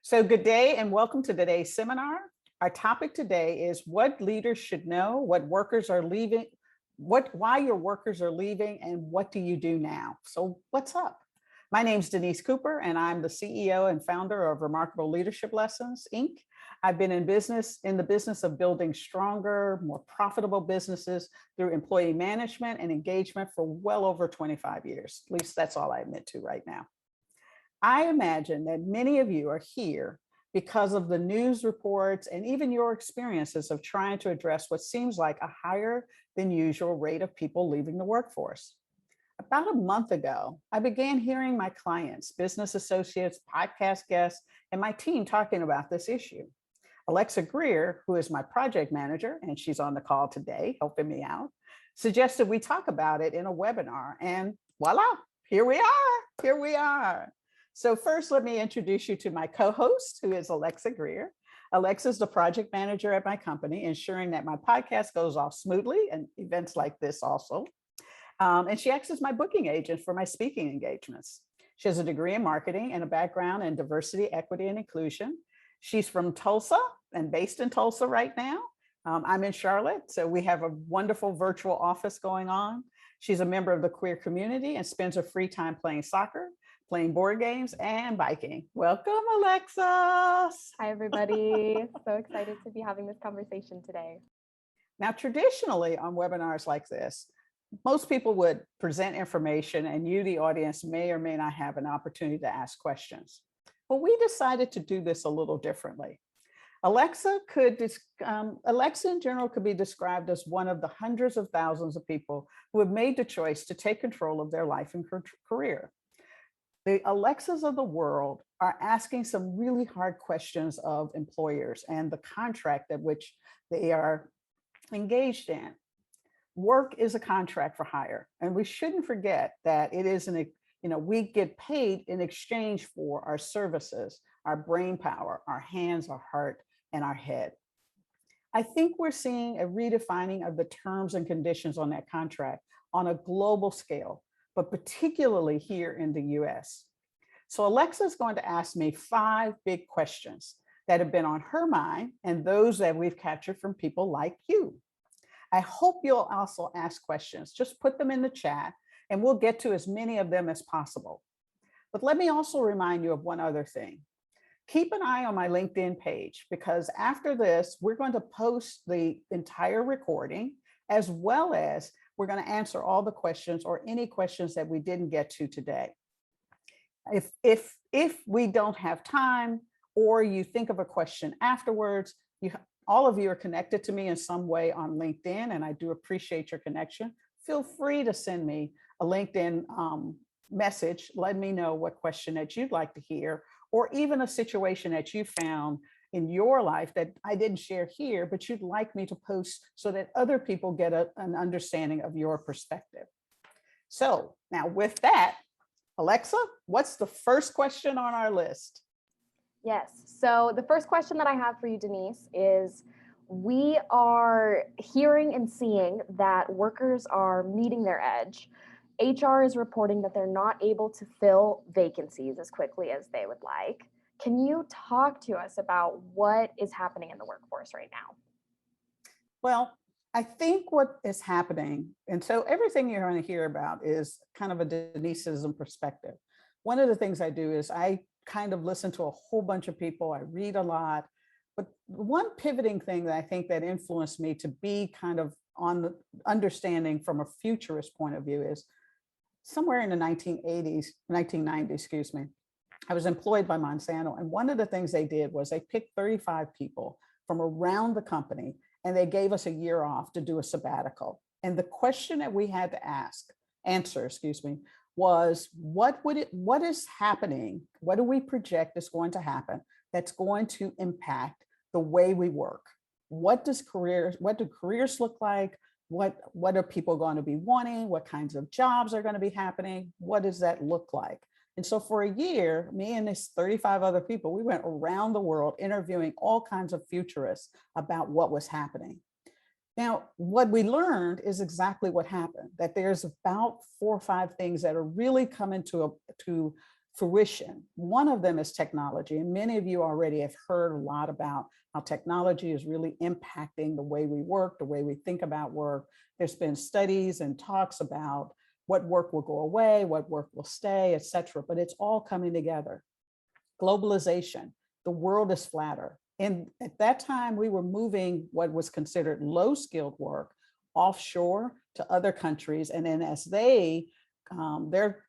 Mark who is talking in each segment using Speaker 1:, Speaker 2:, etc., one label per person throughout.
Speaker 1: So good day and welcome to today's seminar. Our topic today is what leaders should know, what workers are leaving, why your workers are leaving, and what do you do now? So what's up? My name is Denise Cooper, and I'm the CEO and founder of Remarkable Leadership Lessons, Inc. I've been in the business of building stronger, more profitable businesses through employee management and engagement for well over 25 years. At least that's all I admit to right now. I imagine that many of you are here because of the news reports and even your experiences of trying to address what seems like a higher than usual rate of people leaving the workforce. About a month ago, I began hearing my clients, business associates, podcast guests, and my team talking about this issue. Alexa Greer, who is my project manager, and she's on the call today helping me out, suggested we talk about it in a webinar, and voila, here we are. So first, let me introduce you to my co-host, who is Alexa Greer. Alexa is the project manager at my company, ensuring that my podcast goes off smoothly and events like this also. And she acts as my booking agent for my speaking engagements. She has a degree in marketing and a background in diversity, equity, and inclusion. She's from Tulsa and based in Tulsa right now. I'm in Charlotte, so we have a wonderful virtual office going on. She's a member of the queer community and spends her free time playing soccer, playing board games, and biking. Welcome, Alexa.
Speaker 2: Hi, everybody. So excited to be having this conversation today.
Speaker 1: Now, traditionally on webinars like this, most people would present information and you, the audience, may or may not have an opportunity to ask questions. But we decided to do this a little differently. Alexa in general could be described as one of the hundreds of thousands of people who have made the choice to take control of their life and career. The Alexas of the world are asking some really hard questions of employers and the contract at which they are engaged in. Work is a contract for hire, and we shouldn't forget that it is we get paid in exchange for our services, our brain power, our hands, our heart, and our head. I think we're seeing a redefining of the terms and conditions on that contract on a global scale, but particularly here in the US. So Alexa is going to ask me 5 big questions that have been on her mind and those that we've captured from people like you. I hope you'll also ask questions. Just put them in the chat and we'll get to as many of them as possible. But let me also remind you of one other thing. Keep an eye on my LinkedIn page because after this, we're going to post the entire recording as well as we're going to answer all the questions or any questions that we didn't get to today. If we don't have time or you think of a question afterwards, all of you are connected to me in some way on LinkedIn, and I do appreciate your connection. Feel free to send me a LinkedIn message. Let me know what question that you'd like to hear, or even a situation that you found in your life that I didn't share here, but you'd like me to post so that other people get an understanding of your perspective. So now with that, Alexa, what's the first question on our list?
Speaker 2: Yes. So the first question that I have for you, Denise, is we are hearing and seeing that workers are meeting their edge. HR is reporting that they're not able to fill vacancies as quickly as they would like. Can you talk to us about what is happening in the workforce right now?
Speaker 1: Well, I think what is happening, and so everything you're going to hear about is kind of a Deniseism perspective. One of the things I do is I kind of listen to a whole bunch of people. I read a lot, but one pivoting thing that I think that influenced me to be kind of on the understanding from a futurist point of view is somewhere in the 1990s, I was employed by Monsanto. And one of the things they did was they picked 35 people from around the company and they gave us a year off to do a sabbatical. And the question that we had to answer, was what is happening? What do we project is going to happen that's going to impact the way we work? What do careers look like? What are people going to be wanting? What kinds of jobs are going to be happening? What does that look like? And so for a year, me and this 35 other people, we went around the world interviewing all kinds of futurists about what was happening. Now, what we learned is exactly what happened, that there's about 4 or 5 things that are really coming to fruition. One of them is technology. And many of you already have heard a lot about how technology is really impacting the way we work, the way we think about work. There's been studies and talks about what work will go away, what work will stay, et cetera, but it's all coming together. Globalization, the world is flatter. And at that time, we were moving what was considered low skilled work offshore to other countries. And then as their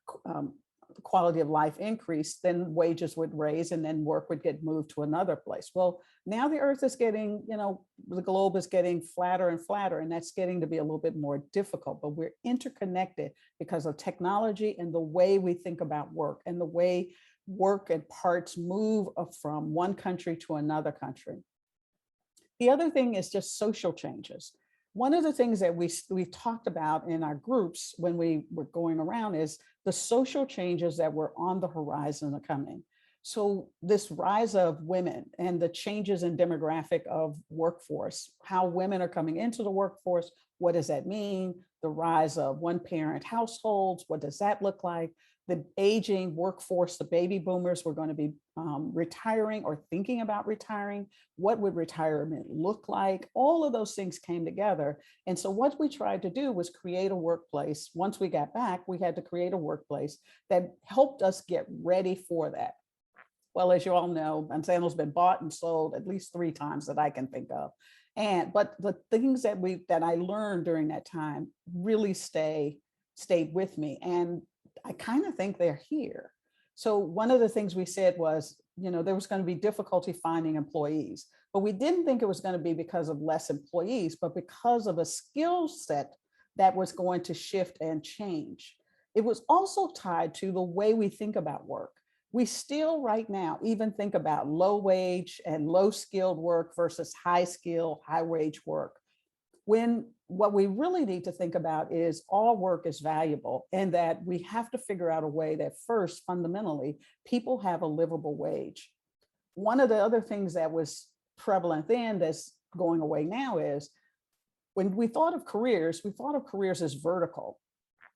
Speaker 1: quality of life increased, then wages would raise and then work would get moved to another place. Well, now the earth is getting, the globe is getting flatter and flatter, and that's getting to be a little bit more difficult, but we're interconnected because of technology and the way we think about work and the way work and parts move from one country to another country. The other thing is just social changes. One of the things that we've talked about in our groups when we were going around is the social changes that were on the horizon are coming. So this rise of women and the changes in demographic of workforce, how women are coming into the workforce, what does that mean? The rise of one-parent households, what does that look like? The aging workforce, the baby boomers were going to be retiring or thinking about retiring. What would retirement look like? All of those things came together. And so what we tried to do was create a workplace. Once we got back, we had to create a workplace that helped us get ready for that. Well, as you all know, Monsanto's been bought and sold at least 3 times that I can think of. But the things that I learned during that time really stayed with me. And I kind of think they're here. So one of the things we said was, there was going to be difficulty finding employees, but we didn't think it was going to be because of less employees, but because of a skill set that was going to shift and change. It was also tied to the way we think about work. We still right now even think about low wage and low skilled work versus high skill, high wage work. When what we really need to think about is all work is valuable, and that we have to figure out a way that first, fundamentally, people have a livable wage. One of the other things that was prevalent then that's going away now is when we thought of careers as vertical.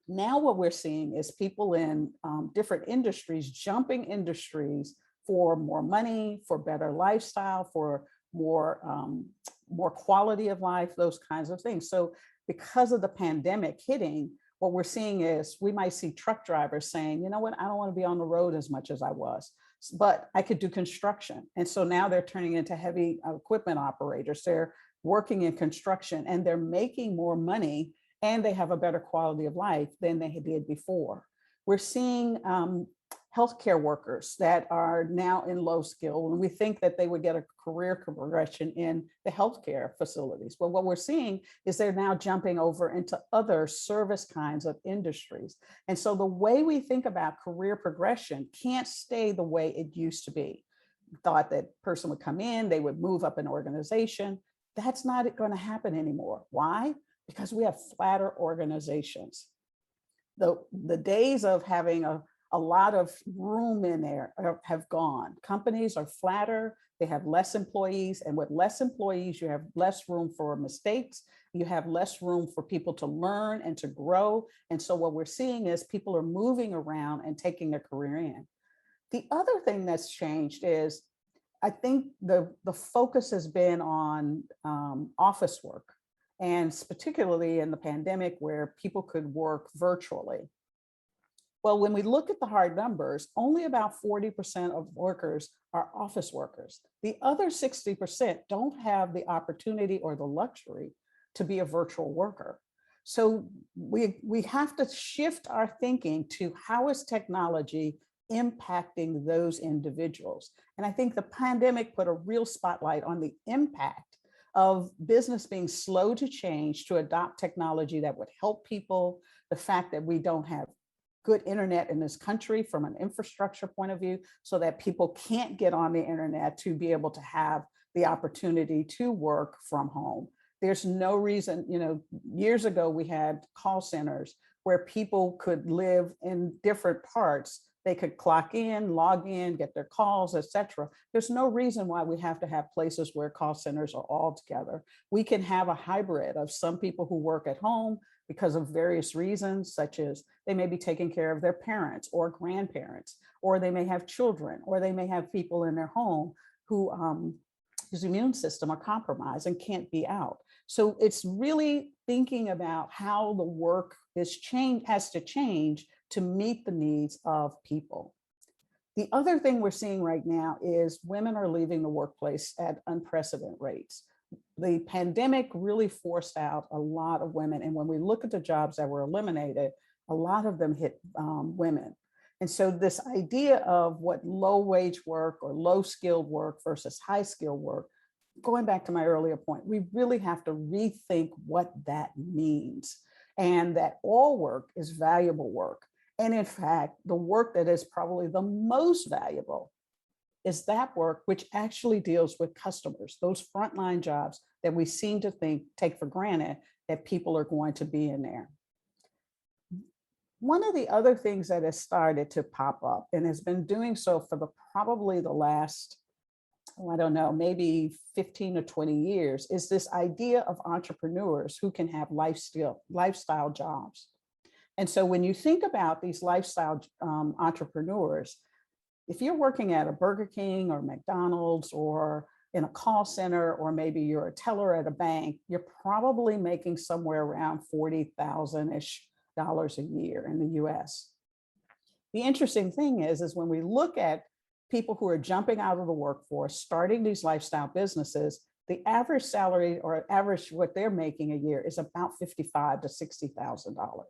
Speaker 1: Now what we're seeing is people in different industries jumping industries for more money, for better lifestyle, for more quality of life, those kinds of things. So because of the pandemic hitting, what we're seeing is we might see truck drivers saying, you know what, I don't want to be on the road as much as I was, but I could do construction. And so now they're turning into heavy equipment operators. They're working in construction and they're making more money and they have a better quality of life than they did before. We're seeing healthcare workers that are now in low skill, and we think that they would get a career progression in the healthcare facilities. But what we're seeing is they're now jumping over into other service kinds of industries. And so the way we think about career progression can't stay the way it used to be. Thought that person would come in, they would move up an organization. That's not going to happen anymore. Why? Because we have flatter organizations. The days of having a lot of room in there have gone. Companies are flatter, they have less employees, and with less employees, you have less room for mistakes, you have less room for people to learn and to grow. And so what we're seeing is people are moving around and taking their career in. The other thing that's changed is I think the focus has been on office work, and particularly in the pandemic where people could work virtually. Well, when we look at the hard numbers, only about 40% of workers are office workers. The other 60% don't have the opportunity or the luxury to be a virtual worker. So we have to shift our thinking to how is technology impacting those individuals. And I think the pandemic put a real spotlight on the impact of business being slow to change to adopt technology that would help people, the fact that we don't have good internet in this country from an infrastructure point of view, so that people can't get on the internet to be able to have the opportunity to work from home. There's no reason, years ago we had call centers where people could live in different parts They could clock in, log in, get their calls, etc. There's no reason why we have to have places where call centers are all together. We can have a hybrid of some people who work at home because of various reasons, such as they may be taking care of their parents or grandparents, or they may have children, or they may have people in their home whose immune system are compromised and can't be out. So it's really thinking about how the work has to change to meet the needs of people. The other thing we're seeing right now is women are leaving the workplace at unprecedented rates. The pandemic really forced out a lot of women. And when we look at the jobs that were eliminated, a lot of them hit women. And so this idea of what low wage work or low skilled work versus high skilled work, going back to my earlier point, we really have to rethink what that means, and that all work is valuable work. And in fact, the work that is probably the most valuable is that work which actually deals with customers, those frontline jobs that we seem to take for granted that people are going to be in there. One of the other things that has started to pop up and has been doing so for probably the last, I don't know, maybe 15 or 20 years is this idea of entrepreneurs who can have lifestyle jobs. And so when you think about these lifestyle entrepreneurs, if you're working at a Burger King or McDonald's or in a call center, or maybe you're a teller at a bank, you're probably making somewhere around $40,000-ish a year in the US. The interesting thing is when we look at people who are jumping out of the workforce, starting these lifestyle businesses, the average salary or average what they're making a year is about $55,000 to $60,000.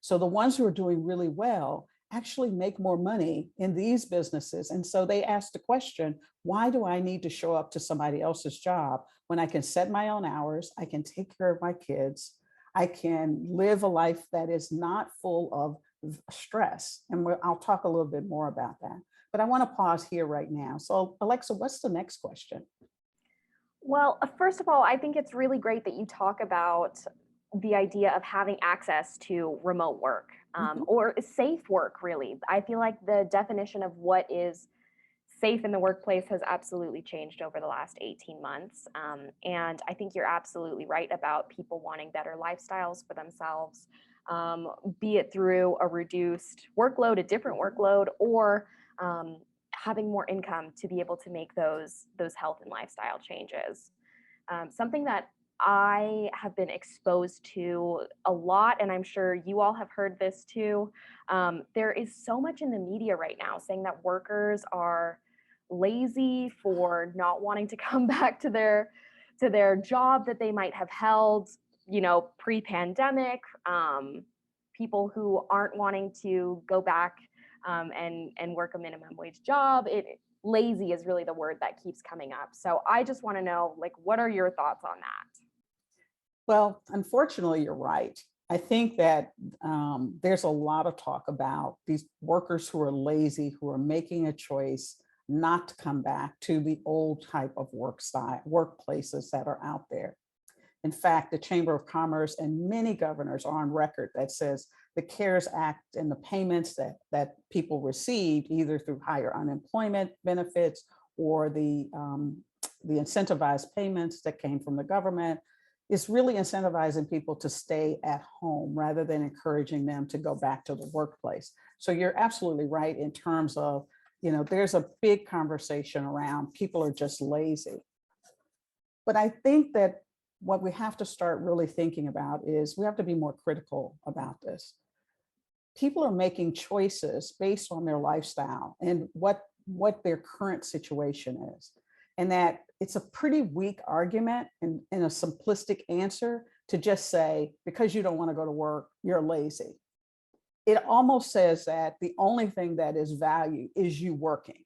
Speaker 1: So the ones who are doing really well actually make more money in these businesses. And so they ask the question, why do I need to show up to somebody else's job when I can set my own hours, I can take care of my kids, I can live a life that is not full of stress? And I'll talk a little bit more about that. But I want to pause here right now. So Alexa, what's the next question?
Speaker 2: Well, first of all, I think it's really great that you talk about the idea of having access to remote work or safe work, really. I feel like the definition of what is safe in the workplace has absolutely changed over the last 18 months. And I think you're absolutely right about people wanting better lifestyles for themselves, be it through a reduced workload, a different workload, or having more income to be able to make those health and lifestyle changes. Something that I have been exposed to a lot, and I'm sure you all have heard this too. There is so much in the media right now saying that workers are lazy for not wanting to come back to their job that they might have held, pre-pandemic. People who aren't wanting to go back and work a minimum wage job. Lazy is really the word that keeps coming up. So I just want to know, what are your thoughts on that?
Speaker 1: Well, unfortunately, you're right. I think that there's a lot of talk about these workers who are lazy, who are making a choice not to come back to the old type of workplaces that are out there. In fact, the Chamber of Commerce and many governors are on record that says the CARES Act and the payments that people received, either through higher unemployment benefits or the incentivized payments that came from the government, is really incentivizing people to stay at home rather than encouraging them to go back to the workplace. So you're absolutely right in terms of, there's a big conversation around people are just lazy. But I think that what we have to start really thinking about is we have to be more critical about this. People are making choices based on their lifestyle and what their current situation is. And that it's a pretty weak argument and a simplistic answer to just say, because you don't want to go to work, you're lazy. It almost says that the only thing that is value is you working,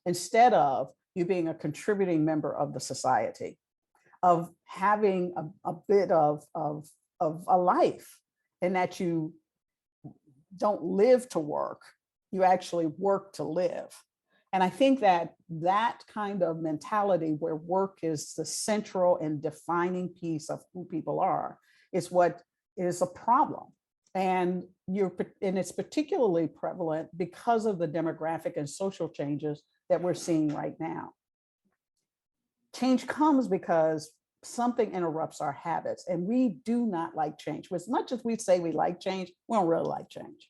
Speaker 1: instead of you being a contributing member of the society, of having a bit of a life, and that you don't live to work, you actually work to live. And I think that kind of mentality where work is the central and defining piece of who people are is what is a problem. And it's particularly prevalent because of the demographic and social changes that we're seeing right now. Change comes because something interrupts our habits, and we do not like change. As much as we say we like change, we don't really like change.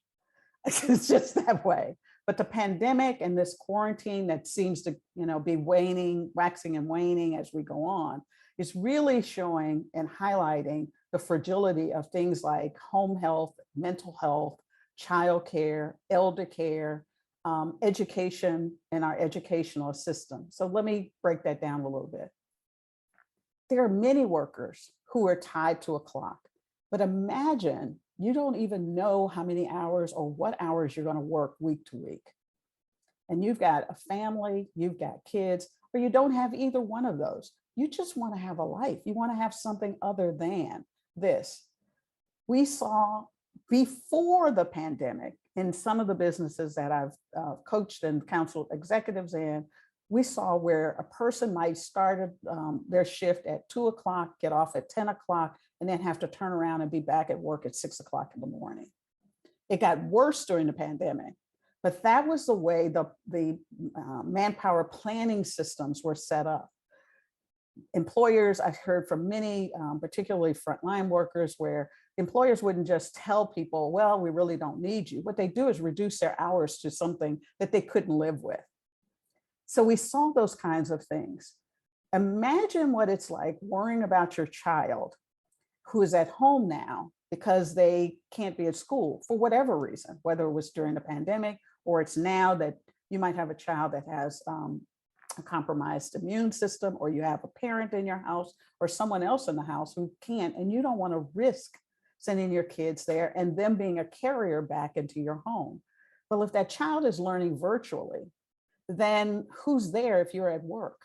Speaker 1: It's just that way. But the pandemic and this quarantine that seems to, be waning, waxing and waning as we go on, is really showing and highlighting the fragility of things like home health, mental health, childcare, elder care, education, and our educational system. So let me break that down a little bit. There are many workers who are tied to a clock, but imagine you don't even know how many hours or what hours you're going to work week to week. And you've got a family, you've got kids, or you don't have either one of those. You just want to have a life. You want to have something other than this. We saw before the pandemic in some of the businesses that I've coached and counseled executives in, we saw where a person might start their shift at 2 o'clock, get off at 10 o'clock, and then have to turn around and be back at work at 6 o'clock in the morning. It got worse during the pandemic, but that was the way the manpower planning systems were set up. Employers, I've heard from many, particularly frontline workers, where employers wouldn't just tell people, well, we really don't need you. What they do is reduce their hours to something that they couldn't live with. So we saw those kinds of things. Imagine what it's like worrying about your child who is at home now because they can't be at school for whatever reason, whether it was during the pandemic or it's now that you might have a child that has a compromised immune system, or you have a parent in your house or someone else in the house who can't, and you don't want to risk sending your kids there and them being a carrier back into your home. Well, if that child is learning virtually, then who's there if you're at work?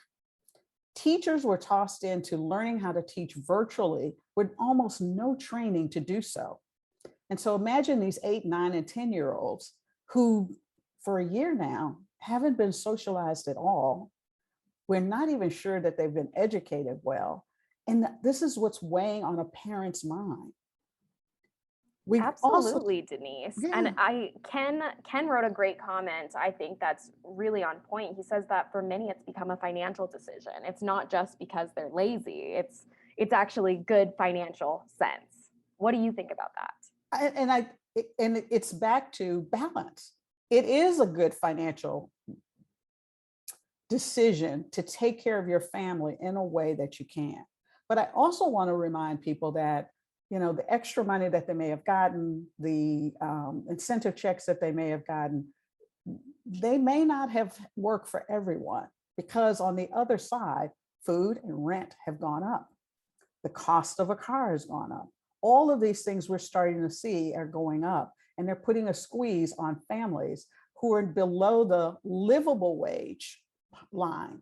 Speaker 1: Teachers were tossed into learning how to teach virtually with almost no training to do so. And so imagine these 8, 9, and 10-year-olds who for a year now haven't been socialized at all. We're not even sure that they've been educated well. And this is what's weighing on a parent's mind.
Speaker 2: Absolutely, Denise.
Speaker 1: Yeah.
Speaker 2: And Ken wrote a great comment. I think that's really on point. He says that for many, it's become a financial decision. It's not just because they're lazy. It's actually good financial sense. What do you think about that?
Speaker 1: And it's back to balance. It is a good financial decision to take care of your family in a way that you can. But I also want to remind people that, the extra money that they may have gotten, the incentive checks that they may have gotten, they may not have worked for everyone, because on the other side, food and rent have gone up. The cost of a car has gone up. All of these things we're starting to see are going up, and they're putting a squeeze on families who are below the livable wage line.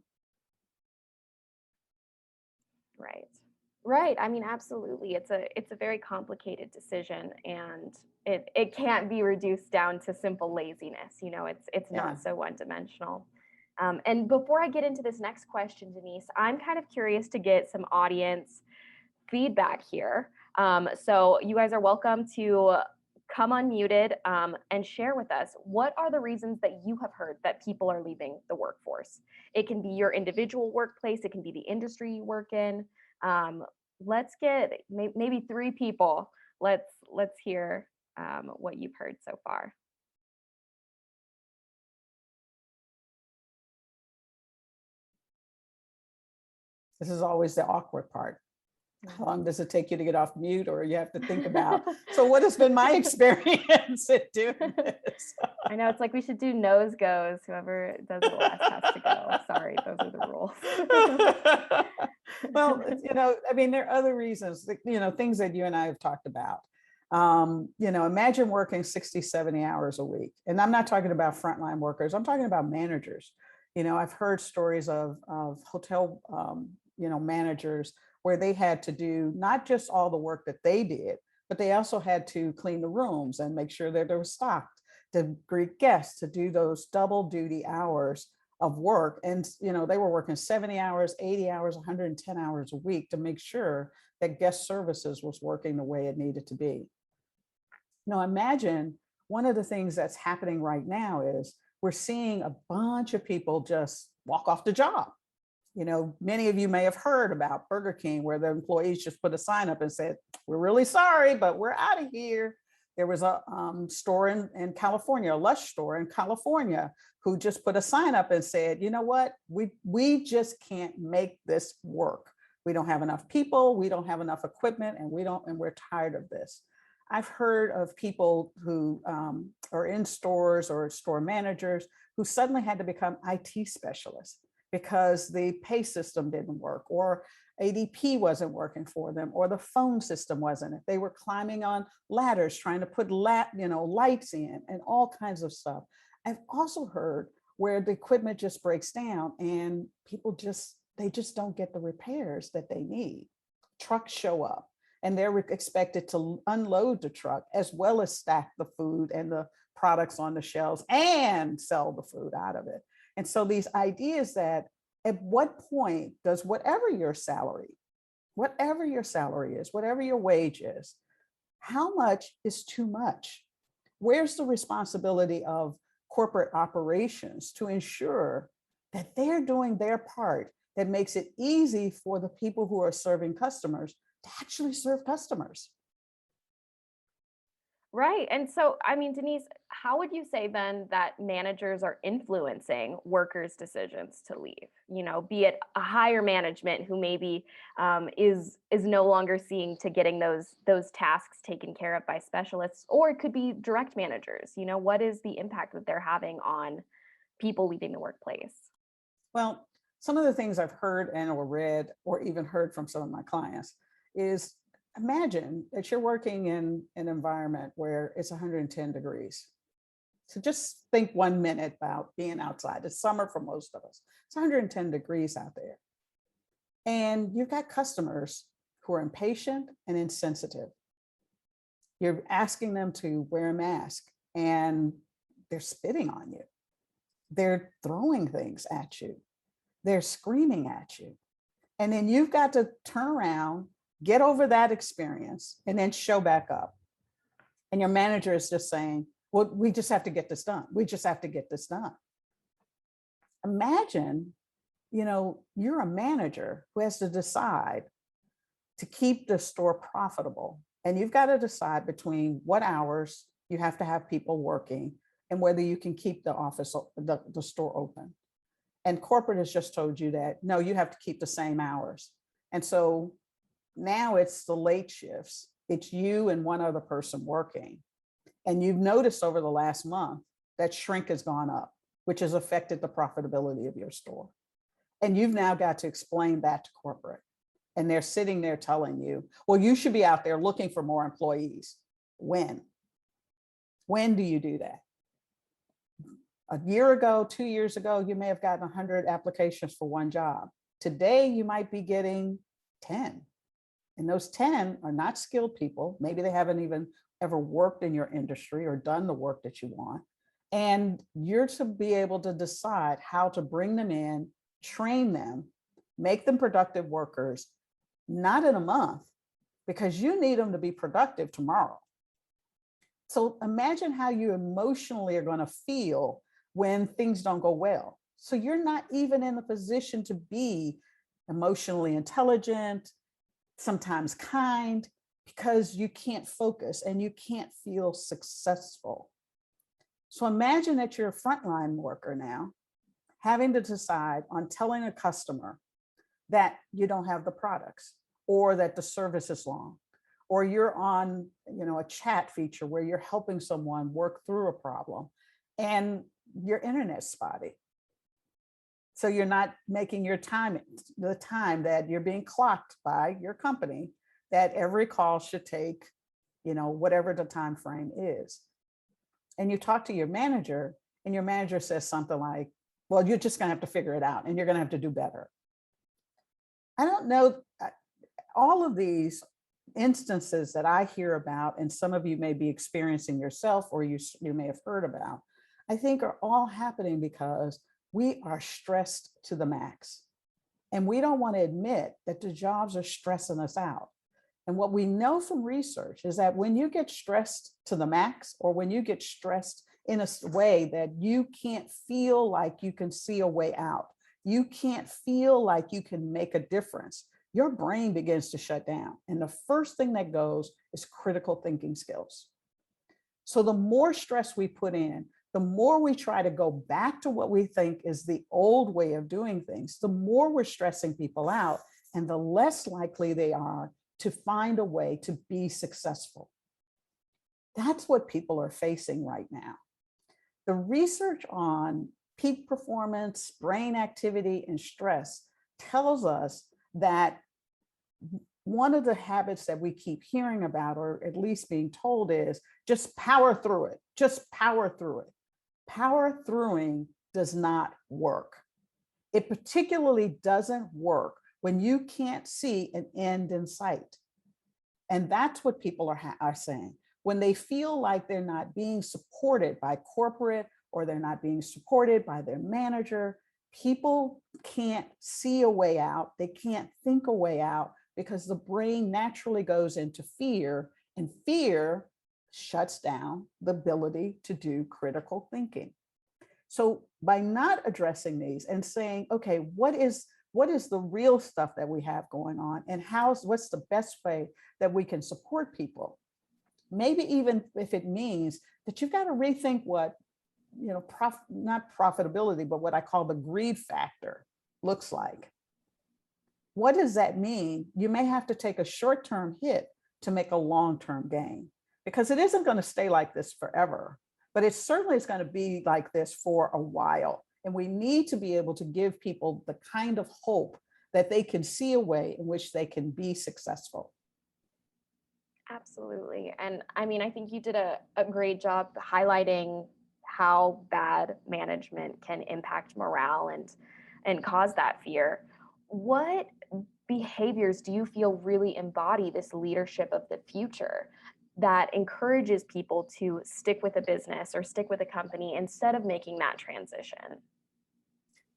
Speaker 2: Right. I mean, absolutely. It's a very complicated decision, and it can't be reduced down to simple laziness. It's not so one-dimensional. And before I get into this next question, Denise, I'm kind of curious to get some audience feedback here. So you guys are welcome to come unmuted and share with us, what are the reasons that you have heard that people are leaving the workforce? It can be your individual workplace. It can be the industry you work in. Let's get maybe 3 people. Let's hear what you've heard so far.
Speaker 1: This is always the awkward part. How long does it take you to get off mute, or you have to think about? So what has been my experience at doing this?
Speaker 2: I know, it's like we should do nose goes. Whoever does it last has to go. Sorry, those are the rules.
Speaker 1: Well, there are other reasons, things that you and I have talked about. Imagine working 60, 70 hours a week. And I'm not talking about frontline workers. I'm talking about managers. I've heard stories of hotel, managers where they had to do not just all the work that they did, but they also had to clean the rooms and make sure that they were stocked, to greet guests, to do those double duty hours of work. And, they were working 70 hours, 80 hours, 110 hours a week to make sure that guest services was working the way it needed to be. Now imagine one of the things that's happening right now is we're seeing a bunch of people just walk off the job. Many of you may have heard about Burger King, where the employees just put a sign up and said, "We're really sorry, but we're out of here." There was a store in California, a Lush store in California, who just put a sign up and said, "You know what? We just can't make this work. We don't have enough people, we don't have enough equipment, and we're tired of this." I've heard of people who are in stores or store managers who suddenly had to become IT specialists because the pay system didn't work, or ADP wasn't working for them, or the phone system wasn't. If they were climbing on ladders trying to put lights in and all kinds of stuff. I've also heard where the equipment just breaks down and people just don't get the repairs that they need. Trucks show up and they're expected to unload the truck as well as stack the food and the products on the shelves and sell the food out of it. And so these ideas that at what point does whatever your salary is, whatever your wage is, how much is too much? Where's the responsibility of corporate operations to ensure that they're doing their part that makes it easy for the people who are serving customers to actually serve customers?
Speaker 2: Right. And so, I mean, Denise, how would you say then that managers are influencing workers' decisions to leave? Be it a higher management who maybe is no longer seeing to getting those tasks taken care of by specialists, or it could be direct managers. What is the impact that they're having on people leaving the workplace?
Speaker 1: Well, some of the things I've heard and or read or even heard from some of my clients is, imagine that you're working in an environment where it's 110 degrees. So just think 1 minute about being outside. It's summer for most of us. It's 110 degrees out there. And you've got customers who are impatient and insensitive. You're asking them to wear a mask and they're spitting on you. They're throwing things at you. They're screaming at you. And then you've got to turn around, get over that experience, and then show back up. And your manager is just saying, "Well, we just have to get this done. We just have to get this done." Imagine, you're a manager who has to decide to keep the store profitable. And you've got to decide between what hours you have to have people working and whether you can keep the store open. And corporate has just told you that, no, you have to keep the same hours. And so now it's the late shifts. It's you and one other person working. And you've noticed over the last month that shrink has gone up, which has affected the profitability of your store. And you've now got to explain that to corporate. And they're sitting there telling you, well, you should be out there looking for more employees. When? When do you do that? A year ago, 2 years ago, you may have gotten 100 applications for one job. Today, you might be getting 10. And those 10 are not skilled people. Maybe they haven't even ever worked in your industry or done the work that you want. And you're to be able to decide how to bring them in, train them, make them productive workers, not in a month, because you need them to be productive tomorrow. So imagine how you emotionally are going to feel when things don't go well. So you're not even in the position to be emotionally intelligent, sometimes kind, because you can't focus and you can't feel successful. So imagine that you're a frontline worker now, having to decide on telling a customer that you don't have the products, or that the service is long, or you're on a chat feature where you're helping someone work through a problem and your internet's spotty. So you're not making the time that you're being clocked by your company, that every call should take, whatever the time frame is. And you talk to your manager and your manager says something like, well, you're just going to have to figure it out and you're going to have to do better. I don't know. All of these instances that I hear about, and some of you may be experiencing yourself, or you may have heard about, I think are all happening because we are stressed to the max. And we don't want to admit that the jobs are stressing us out. And what we know from research is that when you get stressed to the max, or when you get stressed in a way that you can't feel like you can see a way out, you can't feel like you can make a difference, your brain begins to shut down. And the first thing that goes is critical thinking skills. So the more stress we put in, the more we try to go back to what we think is the old way of doing things, the more we're stressing people out, and the less likely they are to find a way to be successful. That's what people are facing right now. The research on peak performance, brain activity, and stress tells us that one of the habits that we keep hearing about, or at least being told, is just power through it, just power through it. Power throughing does not work. It particularly doesn't work when you can't see an end in sight. And that's what people are saying. When they feel like they're not being supported by corporate, or they're not being supported by their manager, people can't see a way out. They can't think a way out, because the brain naturally goes into fear, and fear shuts down the ability to do critical thinking. So by not addressing these and saying, okay, what is the real stuff that we have going on, and what's the best way that we can support people? Maybe even if it means that you've got to rethink what, not profitability, but what I call the greed factor looks like. What does that mean? You may have to take a short-term hit to make a long-term gain, because it isn't going to stay like this forever, but it certainly is going to be like this for a while. And we need to be able to give people the kind of hope that they can see a way in which they can be successful.
Speaker 2: Absolutely. And I mean, I think you did a great job highlighting how bad management can impact morale and cause that fear. What behaviors do you feel really embody this leadership of the future that encourages people to stick with a business or stick with a company instead of making that transition?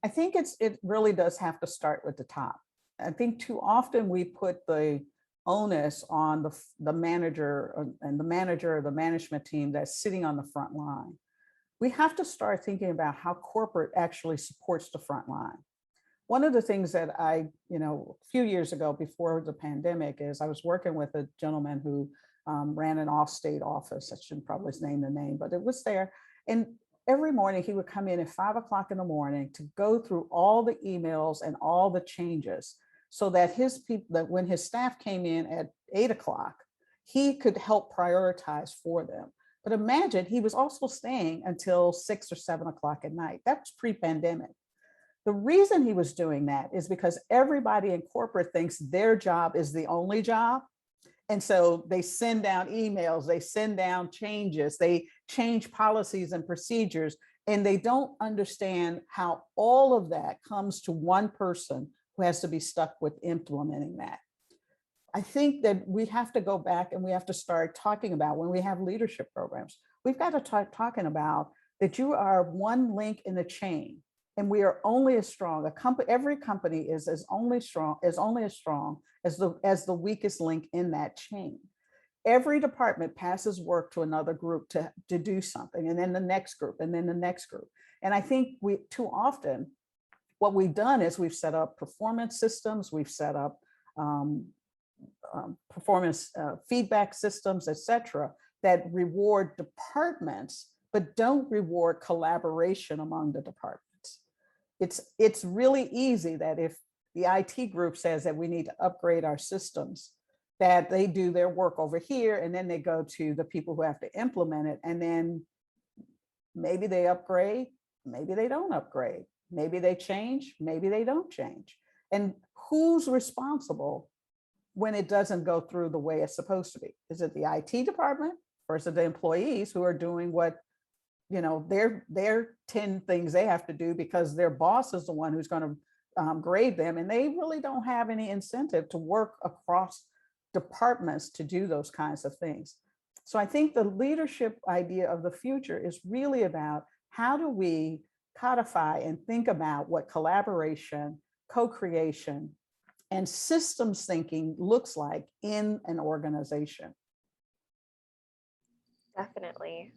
Speaker 1: I think it really does have to start with the top. I think too often we put the onus on the manager, and the manager or the management team that's sitting on the front line. We have to start thinking about how corporate actually supports the front line. One of the things that a few years ago before the pandemic, is I was working with a gentleman who ran an off-state office. I shouldn't probably name the name, but it was there. And every morning he would come in at 5 o'clock in the morning to go through all the emails and all the changes, so that that when his staff came in at 8 o'clock, he could help prioritize for them. But imagine, he was also staying until 6 or 7 o'clock at night. That was pre-pandemic. The reason he was doing that is because everybody in corporate thinks their job is the only job. And so they send down emails, they send down changes, they change policies and procedures, and they don't understand how all of that comes to one person who has to be stuck with implementing that. I think that we have to go back and we have to start talking about, when we have leadership programs, we've got to start talking about that you are one link in the chain, and we are only as strong. Every company is only as strong as the weakest link in that chain. Every department passes work to another group to do something, and then the next group, and then the next group. And I think too often, what we've done is we've set up performance systems, we've set up performance feedback systems, et cetera, that reward departments, but don't reward collaboration among the departments. It's really easy that if the IT group says that we need to upgrade our systems, that they do their work over here, and then they go to the people who have to implement it, and then maybe they upgrade, maybe they don't upgrade, maybe they change, maybe they don't change. And who's responsible when it doesn't go through the way it's supposed to be? Is it the IT department, or is it the employees who are doing what, their 10 things they have to do because their boss is the one who's going to grade them, and they really don't have any incentive to work across departments to do those kinds of things. So I think the leadership idea of the future is really about, how do we codify and think about what collaboration, co-creation, and systems thinking looks like in an organization.
Speaker 2: Definitely.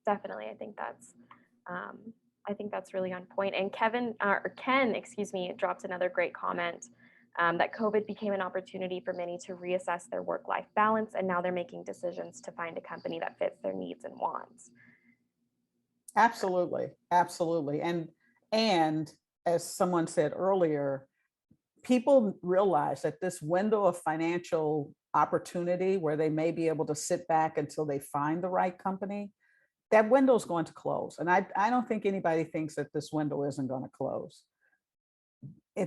Speaker 2: Definitely. I think that's really on point. And Ken, excuse me, dropped another great comment that COVID became an opportunity for many to reassess their work-life balance, and now they're making decisions to find a company that fits their needs and wants.
Speaker 1: Absolutely, absolutely. And as someone said earlier, people realize that this window of financial opportunity where they may be able to sit back until they find the right company, that window is going to close. And I don't think anybody thinks that this window isn't going to close.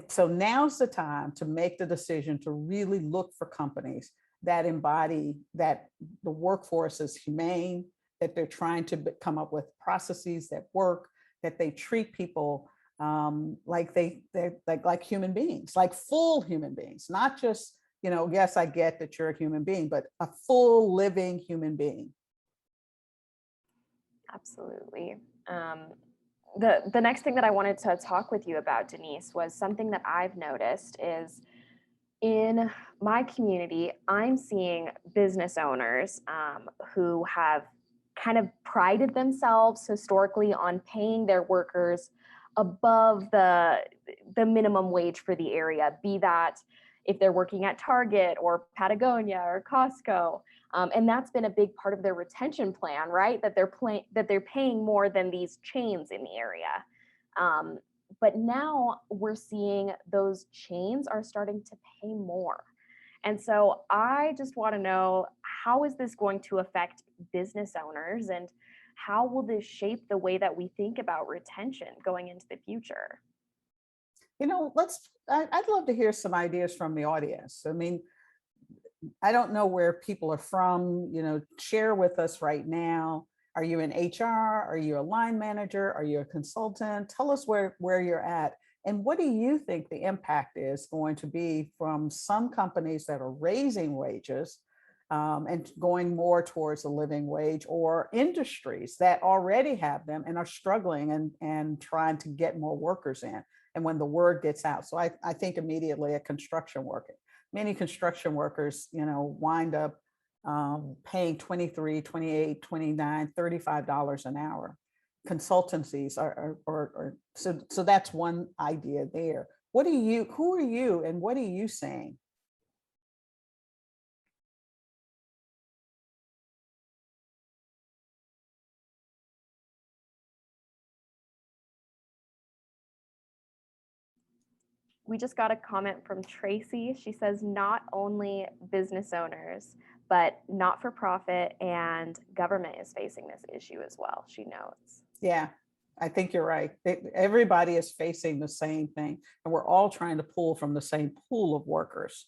Speaker 1: So now's the time to make the decision to really look for companies that embody that the workforce is humane, that they're trying to come up with processes that work, that they treat people like they're like human beings, like full human beings, not just, yes, I get that you're a human being, but a full living human being.
Speaker 2: Absolutely. The next thing that I wanted to talk with you about, Denise, was something that I've noticed is in my community, I'm seeing business owners who have kind of prided themselves historically on paying their workers above the minimum wage for the area, be that if they're working at Target or Patagonia or Costco. And that's been a big part of their retention plan, right? That they're paying more than these chains in the area. But now we're seeing those chains are starting to pay more. And so I just want to know, how is this going to affect business owners, and how will this shape the way that we think about retention going into the future?
Speaker 1: I'd love to hear some ideas from the audience. I mean, I don't know where people are from, share with us right now. Are you in HR? Are you a line manager? Are you a consultant? Tell us where you're at. And what do you think the impact is going to be from some companies that are raising wages and going more towards a living wage, or industries that already have them and are struggling and trying to get more workers in? And when the word gets out. So I think immediately at construction worker. Many construction workers, wind up paying $23, $28, $29, $35 an hour. Consultancies are so that's one idea there. Who are you and what are you saying?
Speaker 2: We just got a comment from Tracy. She says not only business owners, but not-for-profit and government is facing this issue as well, she notes.
Speaker 1: Yeah, I think you're right. Everybody is facing the same thing, and we're all trying to pull from the same pool of workers.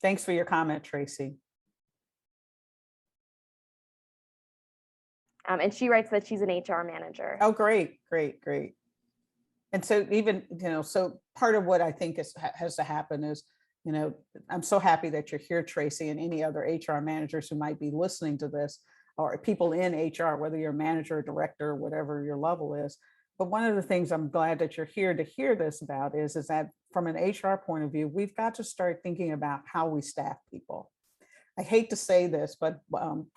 Speaker 1: Thanks for your comment, Tracy.
Speaker 2: And she writes that she's an HR manager.
Speaker 1: Oh, great. And so even, so part of what I think has to happen is, I'm so happy that you're here, Tracy, and any other HR managers who might be listening to this, or people in HR, whether you're a manager or director, whatever your level is. But one of the things I'm glad that you're here to hear this about is that from an HR point of view, we've got to start thinking about how we staff people. I hate to say this, but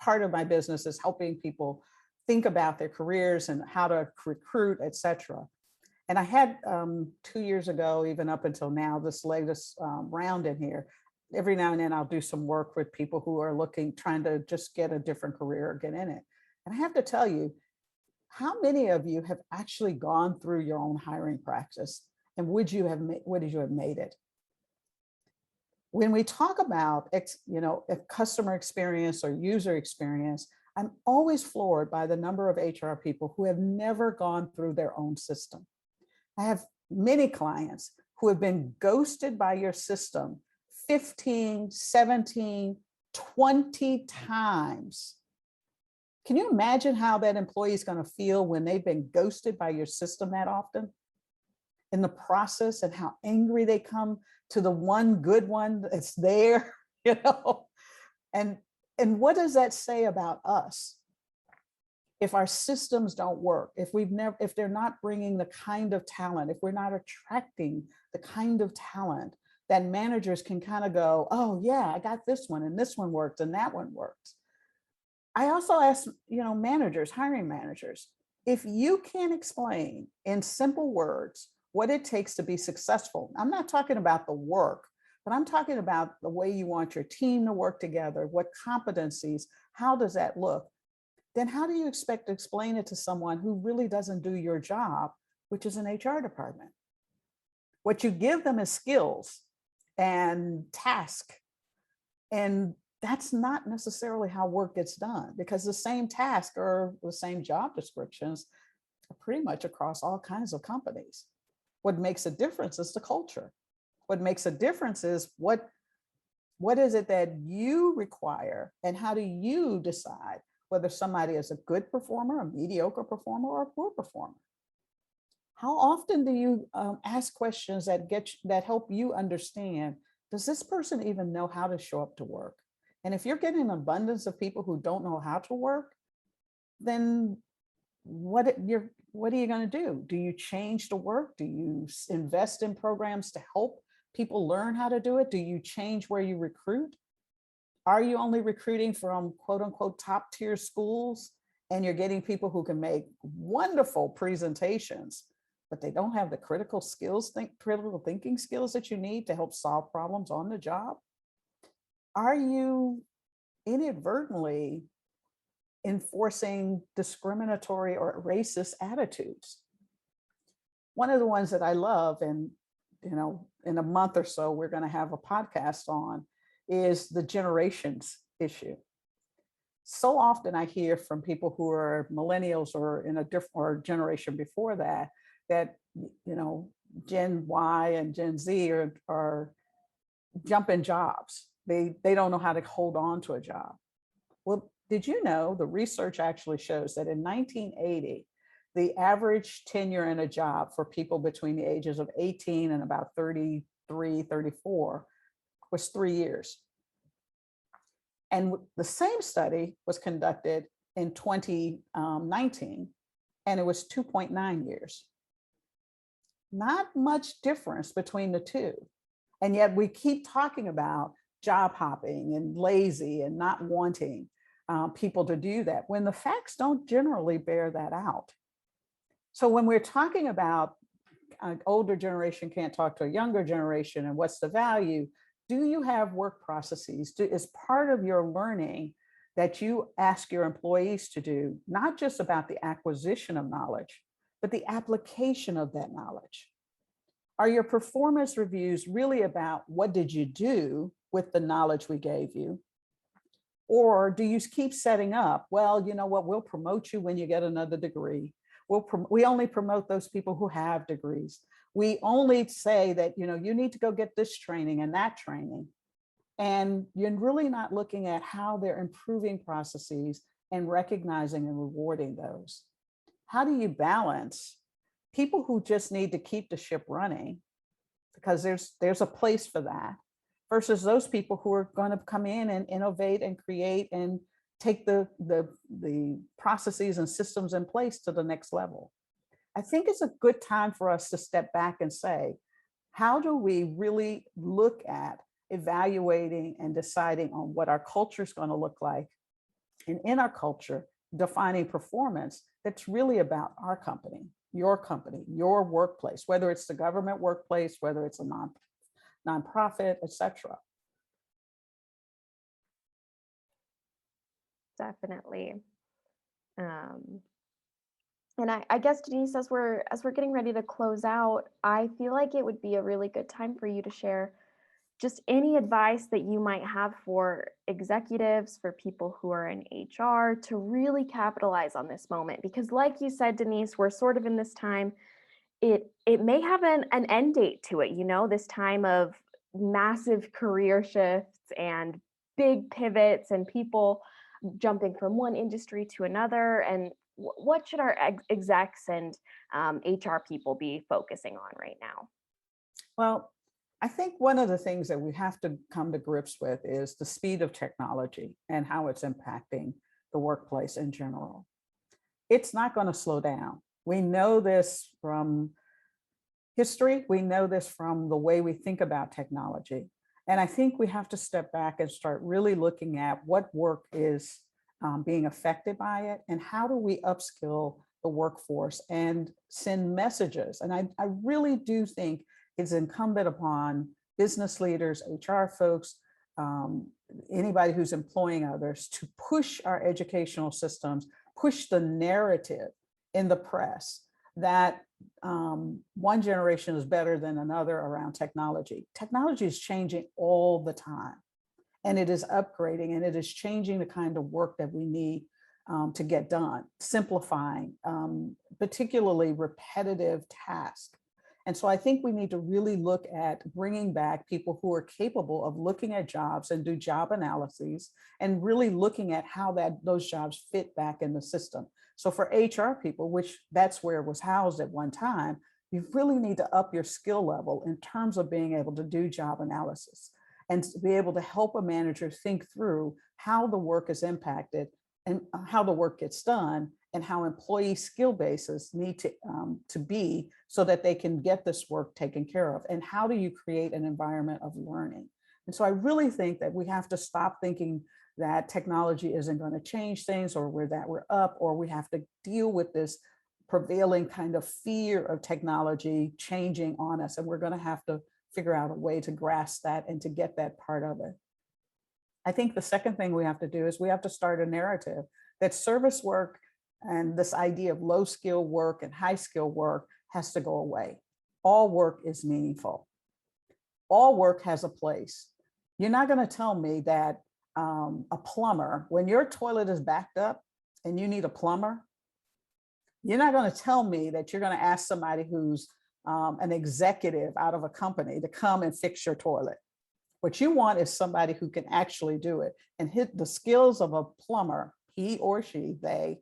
Speaker 1: part of my business is helping people think about their careers and how to recruit, et cetera. And I had 2 years ago, even up until now, this latest round in here, every now and then I'll do some work with people who are trying to just get a different career or get in it. And I have to tell you, how many of you have actually gone through your own hiring practice, and would you have made it? When we talk about customer experience or user experience, I'm always floored by the number of HR people who have never gone through their own system. I have many clients who have been ghosted by your system 15, 17, 20 times. Can you imagine how that employee is going to feel when they've been ghosted by your system that often in the process, and how angry they come to the one good one that's there, And what does that say about us? If our systems don't work, if they're not bringing the kind of talent, if we're not attracting the kind of talent that managers can kind of go, oh yeah, I got this one and this one worked and that one works. I also ask, managers, hiring managers, if you can't explain in simple words what it takes to be successful, I'm not talking about the work, but I'm talking about the way you want your team to work together, what competencies, how does that look? Then how do you expect to explain it to someone who really doesn't do your job, which is an HR department? What you give them is skills and task. And that's not necessarily how work gets done, because the same task or the same job descriptions are pretty much across all kinds of companies. What makes a difference is the culture. What makes a difference is what is it that you require, and how do you decide whether somebody is a good performer, a mediocre performer, or a poor performer? How often do you ask questions that help you understand, does this person even know how to show up to work? And if you're getting an abundance of people who don't know how to work, then what are you going to do? Do you change the work? Do you invest in programs to help people learn how to do it? Do you change where you recruit? Are you only recruiting from quote unquote top tier schools, and you're getting people who can make wonderful presentations, but they don't have the critical thinking skills that you need to help solve problems on the job? Are you inadvertently enforcing discriminatory or racist attitudes? One of the ones that I love, and in a month or so, we're going to have a podcast on, is the generations issue. So often I hear from people who are millennials or in a different or generation before that, Gen Y and Gen Z are jumping jobs. They don't know how to hold on to a job. Well, did you know the research actually shows that in 1980, the average tenure in a job for people between the ages of 18 and about 33, 34 was 3 years. And the same study was conducted in 2019, and it was 2.9 years. Not much difference between the two. And yet we keep talking about job hopping and lazy and not wanting people to do that, when the facts don't generally bear that out. So when we're talking about an older generation can't talk to a younger generation and what's the value, do you have work processes? Is part of your learning that you ask your employees to do, not just about the acquisition of knowledge, but the application of that knowledge? Are your performance reviews really about what did you do with the knowledge we gave you? Or do you keep setting up, well, you know what, we'll promote you when you get another degree. We only promote those people who have degrees. We only say that, you need to go get this training and that training. And you're really not looking at how they're improving processes and recognizing and rewarding those. How do you balance people who just need to keep the ship running, because there's a place for that, versus those people who are going to come in and innovate and create and take the processes and systems in place to the next level? I think it's a good time for us to step back and say, how do we really look at evaluating and deciding on what our culture is going to look like, and in our culture, defining performance that's really about our company, your workplace, whether it's the government workplace, whether it's a nonprofit, etc.
Speaker 2: Definitely. And I guess, Denise, as we're getting ready to close out, I feel like it would be a really good time for you to share just any advice that you might have for executives, for people who are in HR, to really capitalize on this moment. Because like you said, Denise, we're sort of in this time, it may have an end date to it, this time of massive career shifts and big pivots and people jumping from one industry to another. And what should our execs and HR people be focusing on right now?
Speaker 1: Well, I think one of the things that we have to come to grips with is the speed of technology and how it's impacting the workplace in general. It's not going to slow down. We know this from history. We know this from the way we think about technology. And I think we have to step back and start really looking at what work is being affected by it, and how do we upskill the workforce and send messages. And I really do think it's incumbent upon business leaders, HR folks, um, anybody who's employing others, to push our educational systems, push the narrative in the press that one generation is better than another around technology. Technology is changing all the time, and it is upgrading, and it is changing the kind of work that we need to get done, simplifying, particularly repetitive tasks. And so I think we need to really look at bringing back people who are capable of looking at jobs and do job analyses, and really looking at how those jobs fit back in the system. So for HR people, which that's where it was housed at one time, you really need to up your skill level in terms of being able to do job analysis and to be able to help a manager think through how the work is impacted and how the work gets done, and how employee skill bases need to be so that they can get this work taken care of. And how do you create an environment of learning? And so I really think that we have to stop thinking that technology isn't going to change things, or we're up, or we have to deal with this prevailing kind of fear of technology changing on us. And we're going to have to figure out a way to grasp that and to get that part of it. I think the second thing we have to do is we have to start a narrative that service work and this idea of low skill work and high skill work has to go away. All work is meaningful. All work has a place. You're not going to tell me that a plumber, when your toilet is backed up and you need a plumber, you're not going to tell me that you're going to ask somebody who's an executive out of a company to come and fix your toilet. What you want is somebody who can actually do it, and hit the skills of a plumber, he or she, they,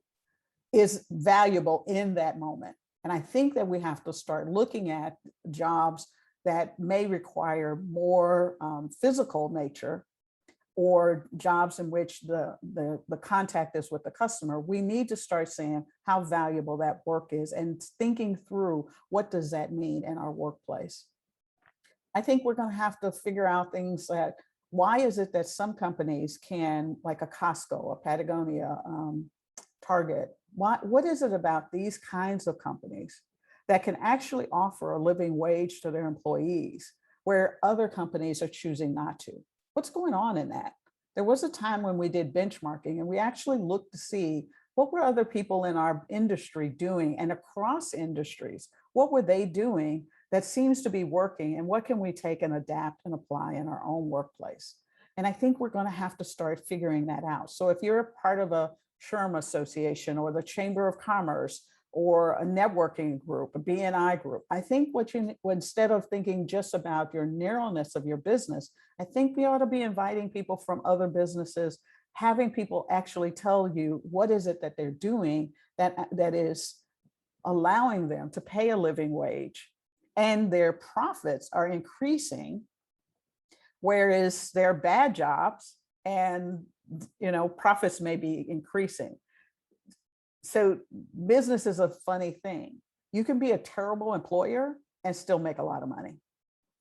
Speaker 1: is valuable in that moment. And I think that we have to start looking at jobs that may require more physical nature, or jobs in which the contact is with the customer. We need to start saying how valuable that work is, and thinking through what does that mean in our workplace. I think we're going to have to figure out things that, why is it that some companies can, like a Costco, a Patagonia, Target, what is it about these kinds of companies that can actually offer a living wage to their employees, where other companies are choosing not to? What's going on in that? There was a time when we did benchmarking, and we actually looked to see what were other people in our industry doing, and across industries, what were they doing that seems to be working, and what can we take and adapt and apply in our own workplace? And I think we're going to have to start figuring that out. So if you're a part of a SHRM association, or the Chamber of Commerce, or a networking group, a BNI group, I think instead of thinking just about your narrowness of your business, I think we ought to be inviting people from other businesses, having people actually tell you what is it that they're doing that is allowing them to pay a living wage, and their profits are increasing, whereas their bad jobs and profits may be increasing. So business is a funny thing. You can be a terrible employer and still make a lot of money.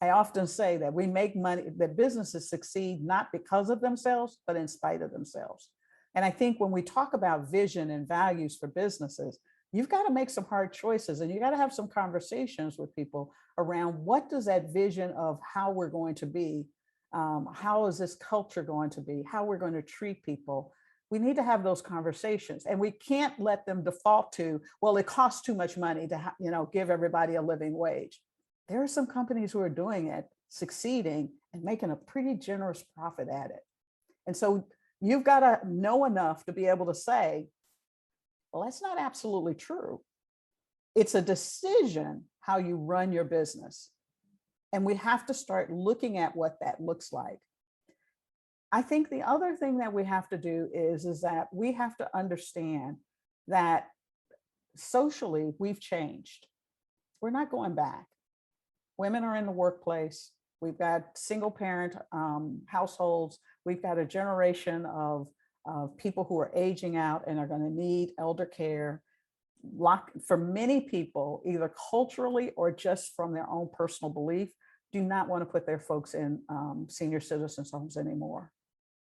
Speaker 1: I often say that we make money, that businesses succeed not because of themselves, but in spite of themselves. And I think when we talk about vision and values for businesses, you've got to make some hard choices, and you got to have some conversations with people around what does that vision of how we're going to be, how is this culture going to be, how we're going to treat people. We need to have those conversations, and we can't let them default to, well, it costs too much money to give everybody a living wage. There are some companies who are doing it, succeeding, and making a pretty generous profit at it. And so you've got to know enough to be able to say, well, that's not absolutely true. It's a decision how you run your business. And we have to start looking at what that looks like. I think the other thing that we have to do is that we have to understand that socially we've changed. We're not going back. Women are in the workplace. We've got single parent households. We've got a generation of people who are aging out and are going to need elder care. for many people, either culturally or just from their own personal belief, do not want to put their folks in senior citizens homes anymore.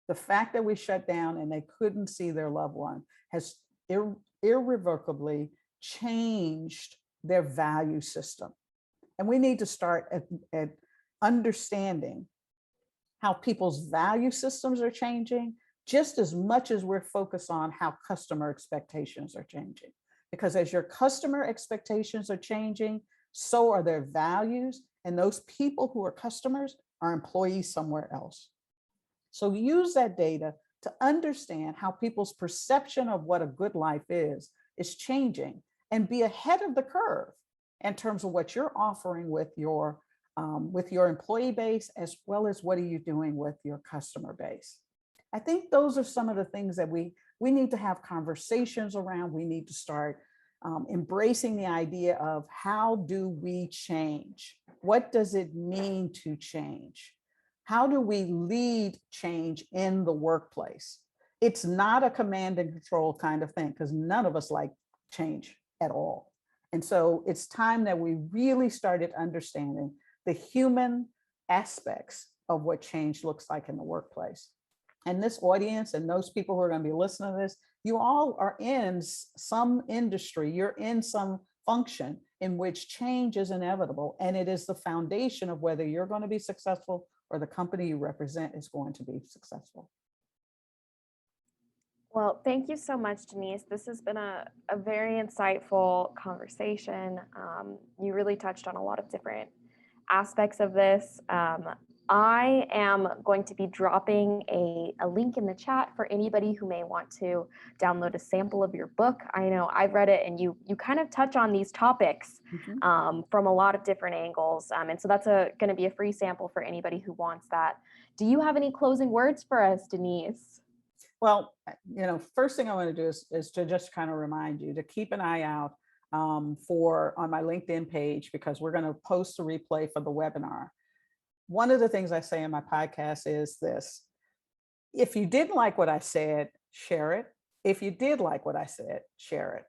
Speaker 1: The fact that we shut down and they couldn't see their loved one has irrevocably changed their value system. And we need to start at understanding how people's value systems are changing, just as much as we're focused on how customer expectations are changing. Because as your customer expectations are changing, so are their values. And those people who are customers are employees somewhere else. So use that data to understand how people's perception of what a good life is changing, and be ahead of the curve in terms of what you're offering with your employee base, as well as what are you doing with your customer base. I think those are some of the things that we need to have conversations around. We need to start embracing the idea of how do we change? What does it mean to change? How do we lead change in the workplace? It's not a command and control kind of thing, because none of us like change at all. And so it's time that we really started understanding the human aspects of what change looks like in the workplace. And this audience and those people who are going to be listening to this, you all are in some industry, you're in some function in which change is inevitable. And it is the foundation of whether you're going to be successful or the company you represent is going to be successful.
Speaker 2: Well, thank you so much, Denise. This has been a very insightful conversation. You really touched on a lot of different aspects of this. I am going to be dropping a link in the chat for anybody who may want to download a sample of your book. I know I've read it, and you kind of touch on these topics from a lot of different angles. And so that's going to be a free sample for anybody who wants that. Do you have any closing words for us, Denise?
Speaker 1: Well, first thing I want to do is to just kind of remind you to keep an eye out on my LinkedIn page, because we're going to post a replay for the webinar. One of the things I say in my podcast is this: if you didn't like what I said, share it. If you did like what I said, share it.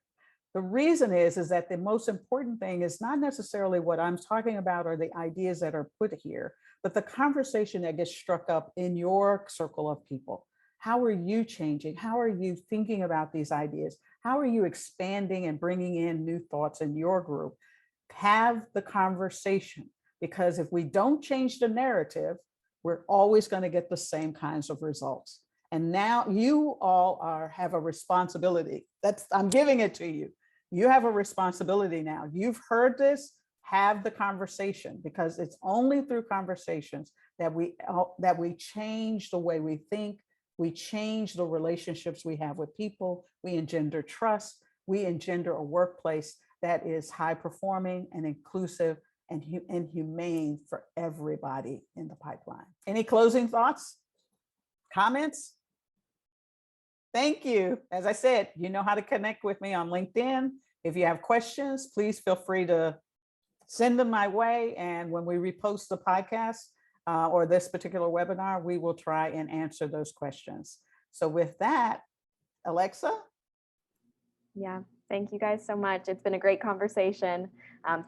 Speaker 1: The reason is that the most important thing is not necessarily what I'm talking about or the ideas that are put here, but the conversation that gets struck up in your circle of people. How are you changing? How are you thinking about these ideas? How are you expanding and bringing in new thoughts in your group? Have the conversation, because if we don't change the narrative, we're always going to get the same kinds of results. And now you all have a responsibility. I'm giving it to you. You have a responsibility now. You've heard this. Have the conversation, because it's only through conversations that we change the way we think. We change the relationships we have with people. We engender trust. We engender a workplace that is high performing and inclusive and humane for everybody in the pipeline. Any closing thoughts? Comments? Thank you. As I said, you know how to connect with me on LinkedIn. If you have questions, please feel free to send them my way. And when we repost the podcast, or this particular webinar, we will try and answer those questions. So with that, Alexa?
Speaker 2: Yeah, thank you guys so much. It's been a great conversation.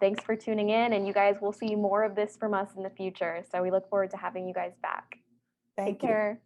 Speaker 2: Thanks for tuning in, and you guys will see more of this from us in the future. So we look forward to having you guys back.
Speaker 1: Thank you.
Speaker 2: Take care.